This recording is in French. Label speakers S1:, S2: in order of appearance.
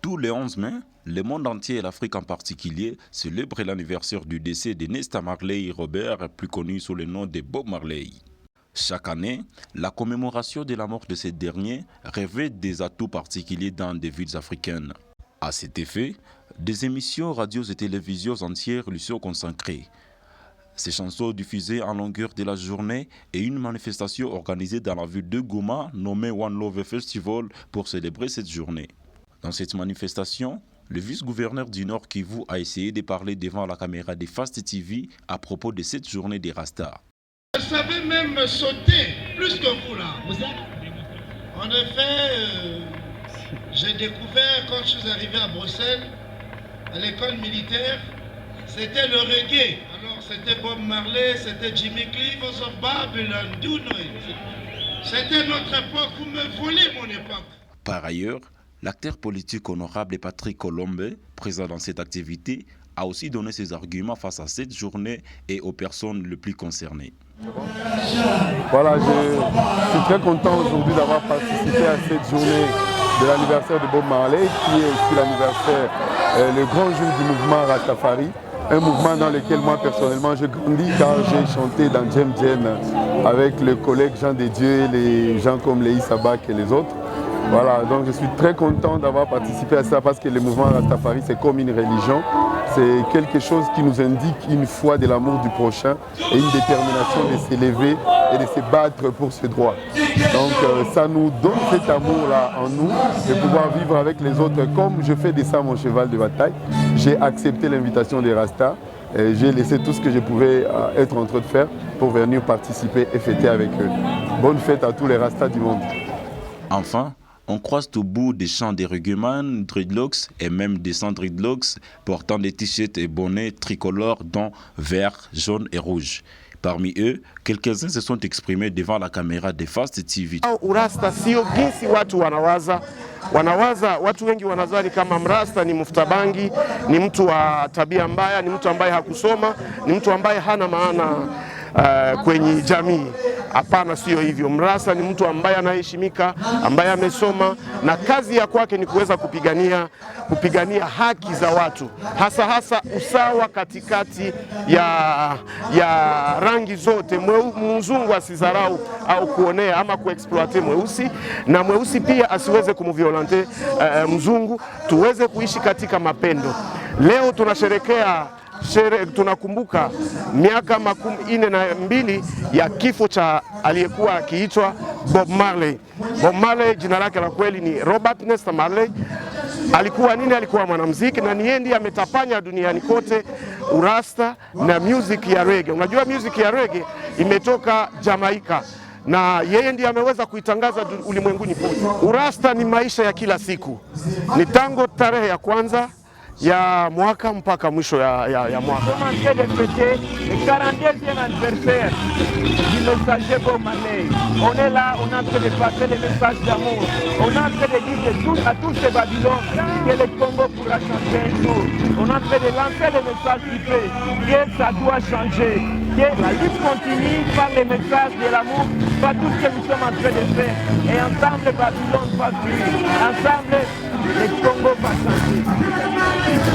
S1: Tous les 11 mai, le monde entier et l'Afrique en particulier célèbrent l'anniversaire du décès de Nesta Marley Robert, plus connu sous le nom de Bob Marley. Chaque année, la commémoration de la mort de ce dernier révèle des atouts particuliers dans des villes africaines. À cet effet, des émissions radios et télévisions entières lui sont consacrées. Ces chansons diffusées en longueur de la journée et une manifestation organisée dans la ville de Goma nommée One Love Festival pour célébrer cette journée. Dans cette manifestation, le vice-gouverneur du Nord Kivu a essayé de parler devant la caméra de Fast TV à propos de cette journée des Rastas.
S2: Je savais même sauter plus que vous là. En effet, j'ai découvert quand je suis arrivé à Bruxelles, à l'école militaire, c'était le reggae. Alors c'était Bob Marley, c'était Jimmy Cliff of Babylon, do you know it? C'était notre époque, vous me volez mon époque.
S1: Par ailleurs, l'acteur politique honorable Patrick Colombe, présent dans cette activité, a aussi donné ses arguments face à cette journée et aux personnes les plus concernées.
S3: Voilà, je suis très content aujourd'hui d'avoir participé à cette journée de l'anniversaire de Bob Marley, qui est aussi l'anniversaire, le grand jour du mouvement Rastafari, un mouvement dans lequel moi personnellement je grandis car j'ai chanté dans Djem Djem avec le collègue Jean de Dieu, les gens comme Léhi Sabak et les autres. Voilà, donc je suis très content d'avoir participé à ça parce que le mouvement Rastafari c'est comme une religion, c'est quelque chose qui nous indique une foi de l'amour du prochain et une détermination de s'élever et de se battre pour ce droit. Donc ça nous donne cet amour-là en nous de pouvoir vivre avec les autres comme je fais de ça mon cheval de bataille. J'ai accepté l'invitation des Rastas et j'ai laissé tout ce que je pouvais être en train de faire pour venir participer et fêter avec eux. Bonne fête à tous les Rastas du monde.
S1: Enfin, on croise au bout des chants des rugbyman, dreadlocks et même des sans dreadlocks portant des t-shirts et bonnets tricolores dont vert, jaune et rouge. Parmi eux, quelques-uns se sont exprimés devant la caméra de Fast TV.
S4: Urasta sio jinsi watu wanawaza. Watu wengi wanadhani kama mrasta ni mfuta bangi, ni mtu wa tabia mbaya, ni mtu ambaye hakusoma, ni mtu ambaye hana maana kwenye jamii. Hapana, sio hivyo. Mrasta ni mtu ambaye anaheshimika, ambaye amesoma na kazi ya kwake ni kuweza kupigania haki za watu, hasa usawa katikati ya rangi zote. Mzungu asidharau au kuonea ama kuexploite mweusi, na mweusi pia asiweze kumviolente mzungu. Tuweze kuishi katika mapendo. Leo tunasherekea tunakumbuka miaka 42 ya kifo cha aliyekuwa akiitwa Bob Marley. Bob Marley jina lake la kweli ni Robert Nesta Marley. Alikuwa nini? Alikuwa mwanamuziki na ni yeye ndiye ametapanya duniani kote urasta na music ya reggae. Unajua music ya reggae imetoka Jamaica na yeye ndiye ameweza kuitangaza ulimwenguni pote. Urasta ni maisha ya kila siku. Ni tangu tarehe ya kwanza ya mwaka mpaka mwisho ya mwaka.
S5: Le 42e anniversaire du messager Bob Marley. On est là, on a en train de passer le message d'amour. On a en train de dire à tous ces Babylons que le Congo pourra changer un jour. On a en train de lancer le message qui fait que ça doit changer. Que la lutte continue par le message de l'amour, par tout ce que nous sommes en train de faire. Et ensemble, Babylone va vivre. Ensemble, le Congo va changer.